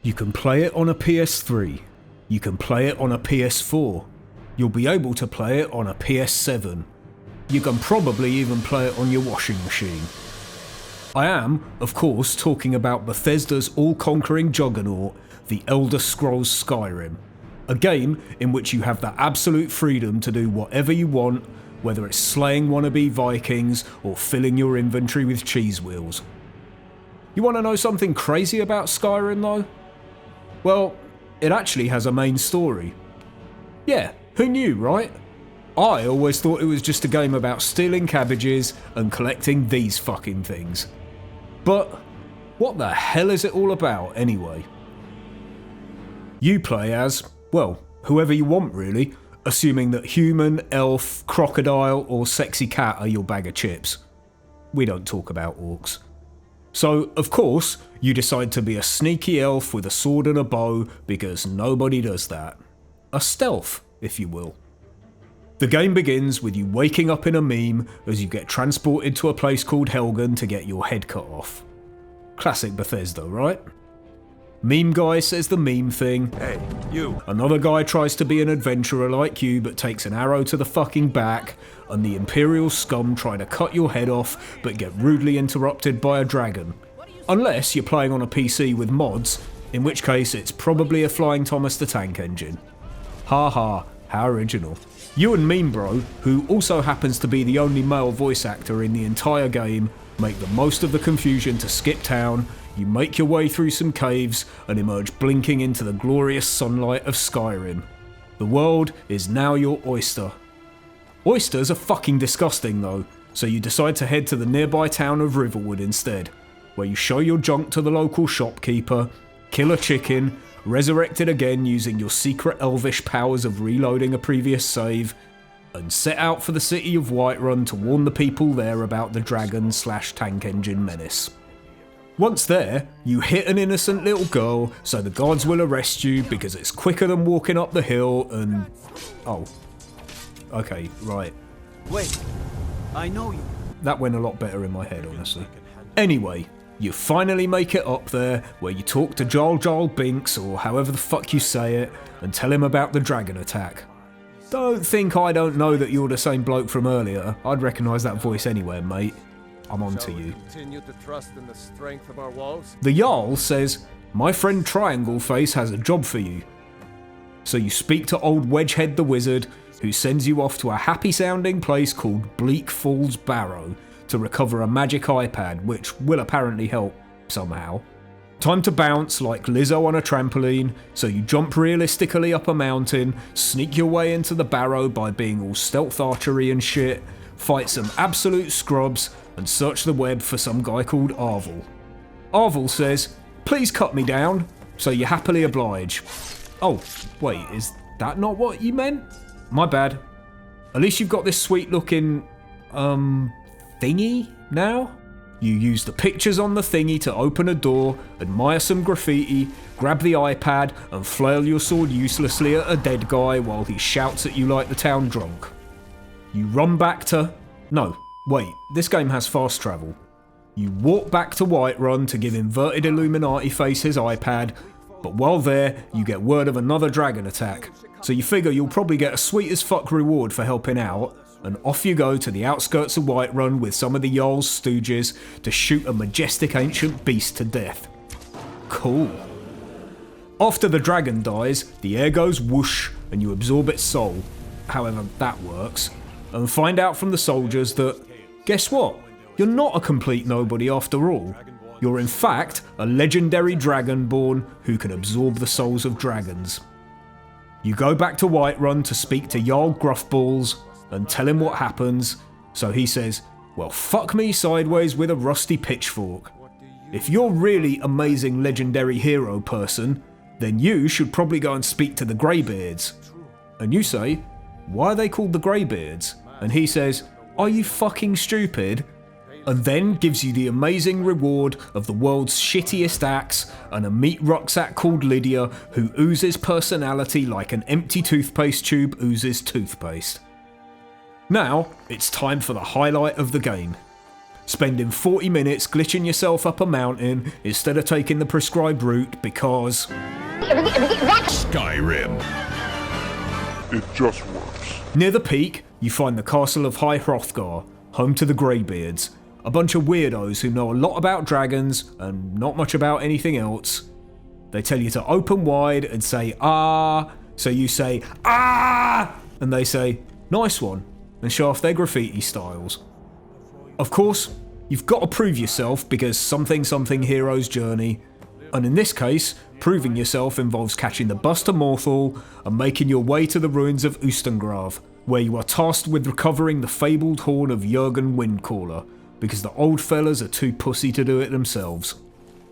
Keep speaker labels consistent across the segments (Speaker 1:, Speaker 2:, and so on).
Speaker 1: You can play it on a PS3. You can play it on a PS4. You'll be able to play it on a PS7. You can probably even play it on your washing machine. I am, of course, talking about Bethesda's all-conquering juggernaut, The Elder Scrolls Skyrim. A game in which you have the absolute freedom to do whatever you want, whether it's slaying wannabe Vikings or filling your inventory with cheese wheels. You want to know something crazy about Skyrim though? Well, it actually has a main story. Yeah, who knew, right? I always thought it was just a game about stealing cabbages and collecting these fucking things. But what the hell is it all about anyway? You play as, well, whoever you want really, assuming that human, elf, crocodile or sexy cat are your bag of chips. We don't talk about orcs. So, of course, you decide to be a sneaky elf with a sword and a bow because nobody does that. A stealth, if you will. The game begins with you waking up in a meme as you get transported to a place called Helgen to get your head cut off. Classic Bethesda, right? Meme guy says the meme thing.
Speaker 2: Hey, you.
Speaker 1: Another guy tries to be an adventurer like you but takes an arrow to the fucking back, and the Imperial scum try to cut your head off but get rudely interrupted by a dragon. Unless you're playing on a PC with mods, in which case it's probably a Flying Thomas the Tank Engine. Ha ha, how original. You and Meme Bro, who also happens to be the only male voice actor in the entire game, make the most of the confusion to skip town. You make your way through some caves and emerge blinking into the glorious sunlight of Skyrim. The world is now your oyster. Oysters are fucking disgusting though, so you decide to head to the nearby town of Riverwood instead, where you show your junk to the local shopkeeper, kill a chicken, resurrect it again using your secret elvish powers of reloading a previous save, and set out for the city of Whiterun to warn the people there about the dragon/tank engine menace. Once there, you hit an innocent little girl, so the guards will arrest you because it's quicker than walking up the hill and... Oh. Okay, right.
Speaker 2: Wait, I know you.
Speaker 1: That went a lot better in my head, honestly. Anyway, you finally make it up there, where you talk to Jarl Binks, or however the fuck you say it, and tell him about the dragon attack. Don't think I don't know that you're the same bloke from earlier. I'd recognise that voice anywhere, mate. I'm on to you.
Speaker 2: Continue to trust in the strength of our walls?
Speaker 1: The Jarl says, my friend Triangle Face has a job for you. So you speak to old Wedgehead the Wizard, who sends you off to a happy-sounding place called Bleak Falls Barrow to recover a magic iPad, which will apparently help somehow. Time to bounce like Lizzo on a trampoline, so you jump realistically up a mountain, sneak your way into the barrow by being all stealth archery and shit, fight some absolute scrubs, and search the web for some guy called Arvel. Arvel says, please cut me down, so you happily oblige. Oh, wait, is that not what you meant? My bad. At least you've got this sweet looking, thingy now? You use the pictures on the thingy to open a door, admire some graffiti, grab the iPad, and flail your sword uselessly at a dead guy while he shouts at you like the town drunk. You run back to... No, wait, this game has fast travel. You walk back to Whiterun to give inverted Illuminati face his iPad, but while there, you get word of another dragon attack, so you figure you'll probably get a sweet as fuck reward for helping out, and off you go to the outskirts of Whiterun with some of the Jarl's stooges to shoot a majestic ancient beast to death. Cool. After the dragon dies, the air goes whoosh and you absorb its soul, however that works, and find out from the soldiers that, guess what? You're not a complete nobody after all. You're in fact a legendary dragonborn who can absorb the souls of dragons. You go back to Whiterun to speak to Jarl Gruffballs and tell him what happens, so he says, well, fuck me sideways with a rusty pitchfork. If you're really amazing legendary hero person, then you should probably go and speak to the Greybeards. And you say, why are they called the Greybeards? And he says, are you fucking stupid? And then gives you the amazing reward of the world's shittiest axe and a meat rucksack called Lydia, who oozes personality like an empty toothpaste tube oozes toothpaste. Now, it's time for the highlight of the game. spending 40 minutes glitching yourself up a mountain instead of taking the prescribed route because
Speaker 3: Skyrim.
Speaker 4: It just works.
Speaker 1: near the peak, you find the castle of High Hrothgar, home to the Greybeards, a bunch of weirdos who know a lot about dragons and not much about anything else. They tell you to open wide and say ah, so you say ah, and they say nice one, and show off their graffiti styles. Of course, you've got to prove yourself because something hero's journey, and in this case, proving yourself involves catching the bus to Morthal and making your way to the ruins of Ustengrav, where you are tasked with recovering the fabled horn of Jurgen Windcaller, because the old fellas are too pussy to do it themselves.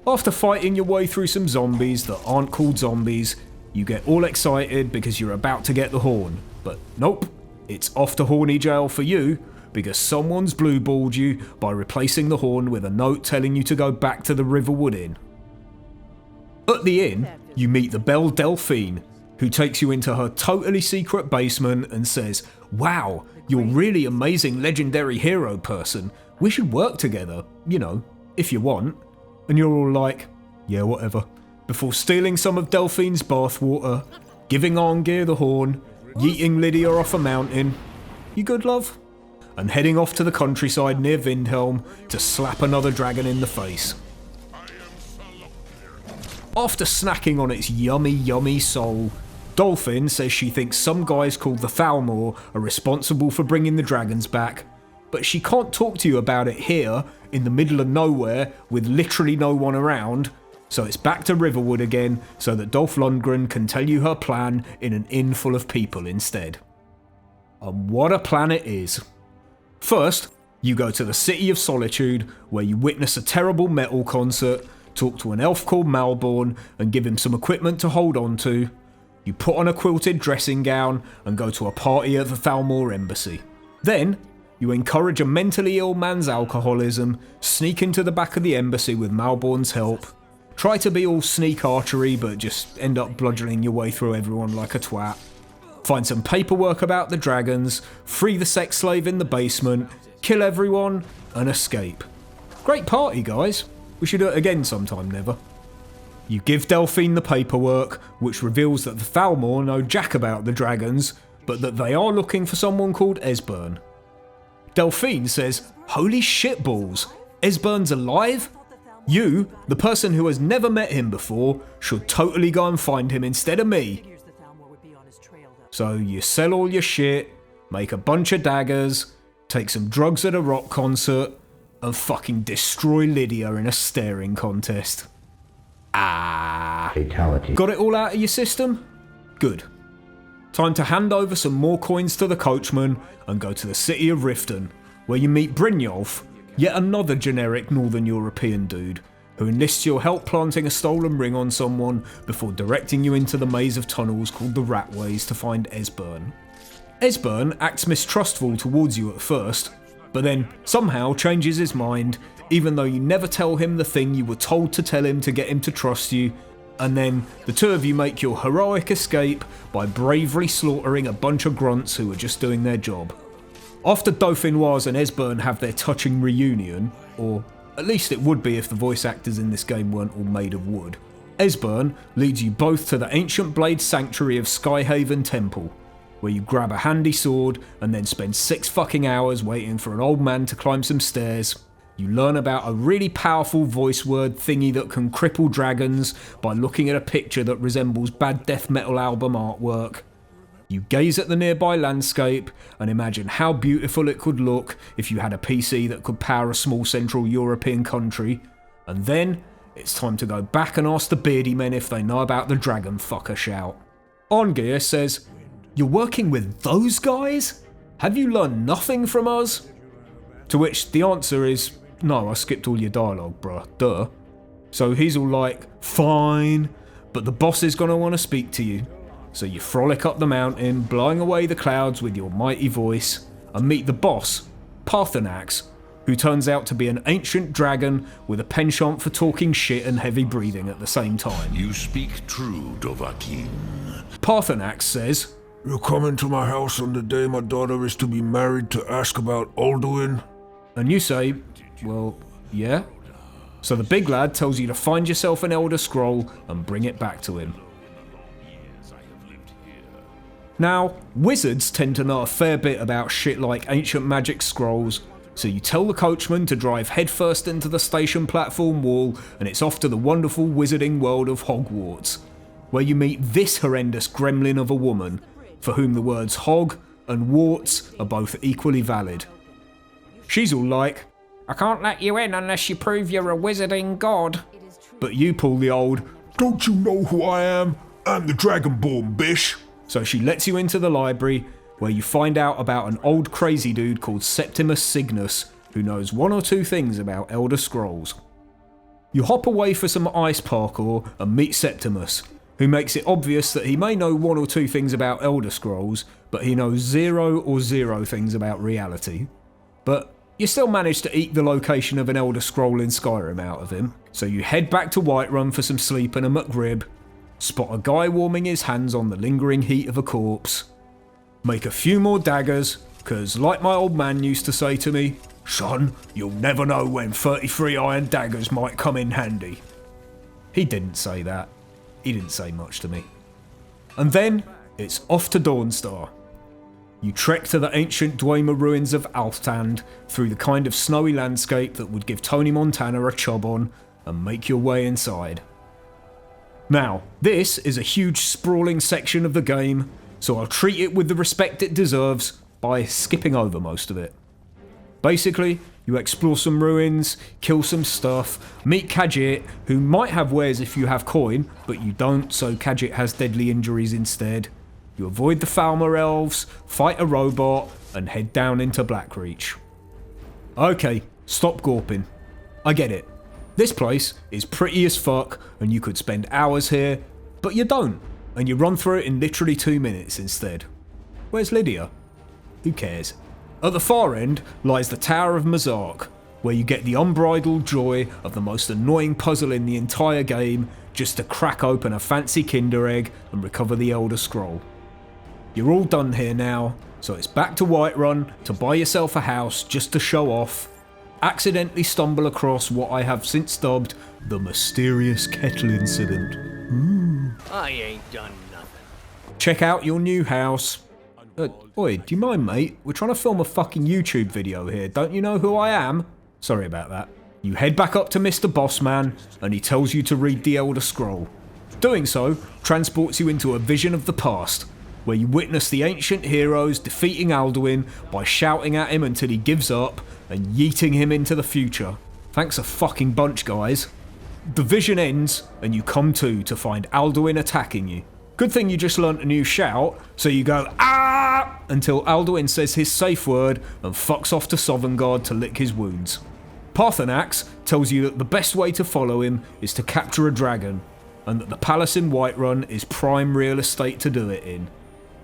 Speaker 1: After fighting your way through some zombies that aren't called zombies, you get all excited because you're about to get the horn, but nope, it's off to horny jail for you, because someone's blueballed you by replacing the horn with a note telling you to go back to the Riverwood Inn. At the inn, you meet the Belle Delphine, who takes you into her totally secret basement and says, "Wow, you're really amazing legendary hero person. We should work together, you know, if you want." And you're all like, yeah, whatever. Before stealing some of Delphine's bathwater, giving Arngir the horn, yeeting Lydia off a mountain. You good, love? And heading off to the countryside near Vindhelm to slap another dragon in the face. After snacking on its yummy soul, Dolphin says she thinks some guys called the Thalmor are responsible for bringing the dragons back, but she can't talk to you about it here, in the middle of nowhere, with literally no one around, so it's back to Riverwood again, so that Dolph Lundgren can tell you her plan in an inn full of people instead. And what a plan it is. First, you go to the City of Solitude, where you witness a terrible metal concert, talk to an elf called Malborn, and give him some equipment to hold on to. You put on a quilted dressing gown, and go to a party at the Thalmor Embassy. Then, you encourage a mentally ill man's alcoholism, sneak into the back of the embassy with Malborn's help, try to be all sneak archery but just end up bludgeoning your way through everyone like a twat, find some paperwork about the dragons, free the sex slave in the basement, kill everyone, and escape. Great party, guys. We should do it again sometime, never. You give Delphine the paperwork, which reveals that the Thalmor know jack about the dragons, but that they are looking for someone called Esbern. Delphine says, "Holy shitballs, Esbern's alive? You, the person who has never met him before, should totally go and find him instead of me." So you sell all your shit, make a bunch of daggers, take some drugs at a rock concert, and fucking destroy Lydia in a staring contest.
Speaker 5: Fatality.
Speaker 1: Got it all out of your system? Good. Time to hand over some more coins to the coachman and go to the city of Riften, where you meet Brynjolf, yet another generic Northern European dude, who enlists your help planting a stolen ring on someone before directing you into the maze of tunnels called the Ratways to find Esbern. Esbern acts mistrustful towards you at first, but then somehow changes his mind, even though you never tell him the thing you were told to tell him to get him to trust you, and then the two of you make your heroic escape by bravely slaughtering a bunch of grunts who were just doing their job. After Dauphinoise and Esbern have their touching reunion, or at least it would be if the voice actors in this game weren't all made of wood, Esbern leads you both to the ancient blade sanctuary of Skyhaven Temple, where you grab a handy sword and then spend 6 fucking hours waiting for an old man to climb some stairs. You learn about a really powerful voice word thingy that can cripple dragons by looking at a picture that resembles bad death metal album artwork. You gaze at the nearby landscape and imagine how beautiful it could look if you had a PC that could power a small Central European country, and then it's time to go back and ask the beardy men if they know about the dragon fucker shout. Arngir says, "You're working with those guys? Have you learned nothing from us?" To which the answer is, "No, I skipped all your dialogue, bruh, duh." So he's all like, "Fine, but the boss is gonna want to speak to you." So you frolic up the mountain, blowing away the clouds with your mighty voice, and meet the boss, Parthenax, who turns out to be an ancient dragon with a penchant for talking shit and heavy breathing at the same time.
Speaker 3: You speak true, Dovahkiin.
Speaker 1: Parthenax says,
Speaker 6: "You come into my house on the day my daughter is to be married to ask about Alduin?"
Speaker 1: and you say, Well, yeah. So the big lad tells you to find yourself an Elder Scroll and bring it back to him. Now, wizards tend to know a fair bit about shit like ancient magic scrolls, so you tell the coachman to drive headfirst into the station platform wall and it's off to the wonderful wizarding world of Hogwarts, where you meet this horrendous gremlin of a woman, for whom the words hog and warts are both equally valid. She's all like, "I can't let you in unless you prove you're a wizarding god." But you pull the old,
Speaker 4: Don't you know who I am? I'm the Dragonborn, bish.
Speaker 1: so she lets you into the library, where you find out about an old crazy dude called Septimus Cygnus, who knows one or two things about Elder Scrolls. You hop away for some ice parkour and meet Septimus, who makes it obvious that he may know one or two things about Elder Scrolls, but he knows zero things about reality. But you still manage to eke the location of an Elder Scroll in Skyrim out of him, so you head back to Whiterun for some sleep and a McRib, spot a guy warming his hands on the lingering heat of a corpse, make a few more daggers, cause like my old man used to say to me, "Son, you'll never know when 33 iron daggers might come in handy." He didn't say that. He didn't say much to me. And then, it's off to Dawnstar. You trek to the ancient Dwemer ruins of Alftand through the kind of snowy landscape that would give Tony Montana a chub on, and make your way inside. Now, this is a huge sprawling section of the game, so I'll treat it with the respect it deserves by skipping over most of it. Basically, you explore some ruins, kill some stuff, meet Kadjit, who might have wares if you have coin, but you don't, so Kadjit has deadly injuries instead. You avoid the Falmer elves, fight a robot, and head down into Blackreach. Okay, stop gawping. I get it. This place is pretty as fuck, and you could spend hours here, but you don't, and you run through it in literally 2 minutes instead. Where's Lydia? Who cares? At the far end lies the Tower of Mazark, where you get the unbridled joy of the most annoying puzzle in the entire game, just to crack open a fancy Kinder Egg and recover the Elder Scroll. You're all done here now, so it's back to Whiterun to buy yourself a house just to show off, accidentally stumble across what I have since dubbed the mysterious kettle incident.
Speaker 2: I ain't done nothing.
Speaker 1: Check out your new house. Oi, do you mind, mate? We're trying to film a fucking YouTube video here. Don't you know who I am? Sorry about that. You head back up to Mr. Bossman, and he tells you to read the Elder Scroll. Doing so transports you into a vision of the past, where you witness the ancient heroes defeating Alduin by shouting at him until he gives up and yeeting him into the future. Thanks a fucking bunch, guys. The vision ends, and you come to find Alduin attacking you. Good thing you just learnt a new shout, so you go "Ah!" until Alduin says his safe word and fucks off to Sovngarde to lick his wounds. Paarthurnax tells you that the best way to follow him is to capture a dragon, and that the palace in Whiterun is prime real estate to do it in.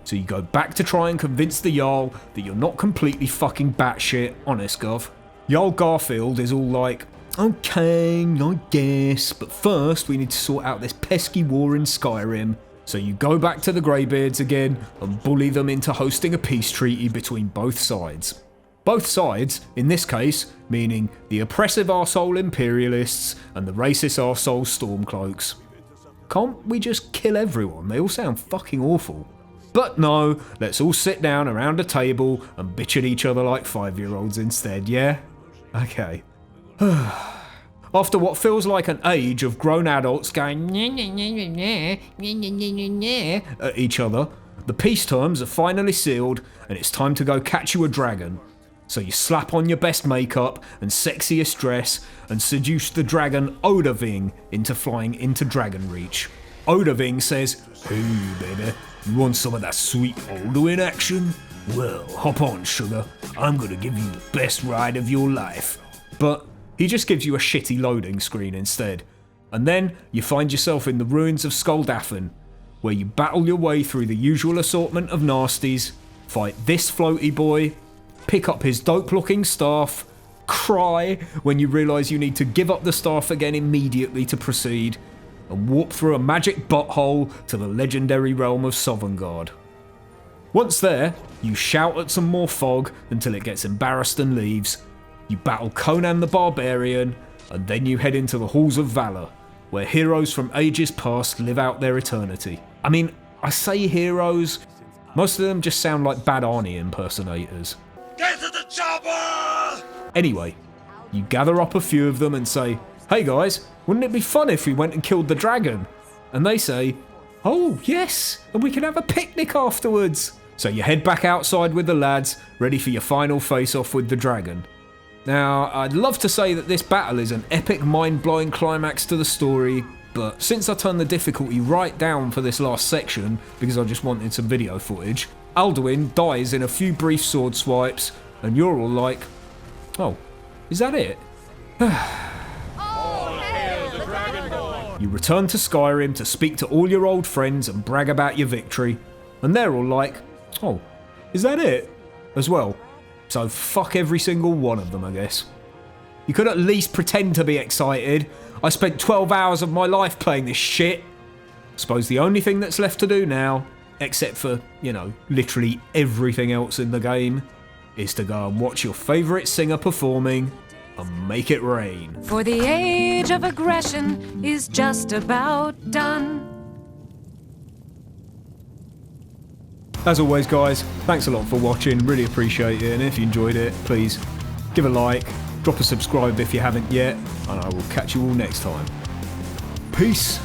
Speaker 1: So you go back to try and convince the Jarl that you're not completely fucking batshit, honest gov. Jarl Garfield is all like, "Okay, I guess, but first we need to sort out this pesky war in Skyrim." So you go back to the Greybeards again and bully them into hosting a peace treaty between both sides. Both sides, in this case, meaning the oppressive arsehole imperialists and the racist arsehole stormcloaks. Can't we just kill everyone? They all sound fucking awful. But no, let's all sit down around a table and bitch at each other like 5-year-olds instead, yeah? Okay. After what feels like an age of grown adults going at each other, the peace terms are finally sealed and it's time to go catch you a dragon. So you slap on your best makeup and sexiest dress and seduce the dragon Odahviing into flying into Dragonreach. Odahviing says, "Hey baby, you want some of that sweet Alduin action? Well, hop on sugar, I'm gonna give you the best ride of your life." But he just gives you a shitty loading screen instead. And then you find yourself in the ruins of Skuldafn, where you battle your way through the usual assortment of nasties, fight this floaty boy, pick up his dope looking staff, cry when you realise you need to give up the staff again immediately to proceed, and warp through a magic butthole to the legendary realm of Sovngarde. Once there, you shout at some more fog until it gets embarrassed and leaves, You battle Conan the Barbarian, and then you head into the Halls of Valor, where heroes from ages past live out their eternity. I mean, I say heroes, most of them just sound like bad Arnie impersonators.
Speaker 3: Get to the chopper!
Speaker 1: Anyway, you gather up a few of them and say, "Hey guys, wouldn't it be fun if we went and killed the dragon?" And they say, "Oh yes, and we can have a picnic afterwards." So you head back outside with the lads, ready for your final face-off with the dragon. Now, I'd love to say that this battle is an epic, mind-blowing climax to the story, but since I turned the difficulty right down for this last section, because I just wanted some video footage, Alduin dies in a few brief sword swipes, and you're all like, "Oh, is that it?" You return to Skyrim to speak to all your old friends and brag about your victory, and they're all like, "Oh, is that it?" as well. So fuck every single one of them, I guess. You could at least pretend to be excited. I spent 12 hours of my life playing this shit. Suppose the only thing that's left to do now, except for, you know, literally everything else in the game, is to go and watch your favourite singer performing and make it rain.
Speaker 5: For the age of aggression is just about done.
Speaker 1: As always, guys, thanks a lot for watching, really appreciate it, and if you enjoyed it, please give a like, drop a subscribe if you haven't yet, and I will catch you all next time. Peace!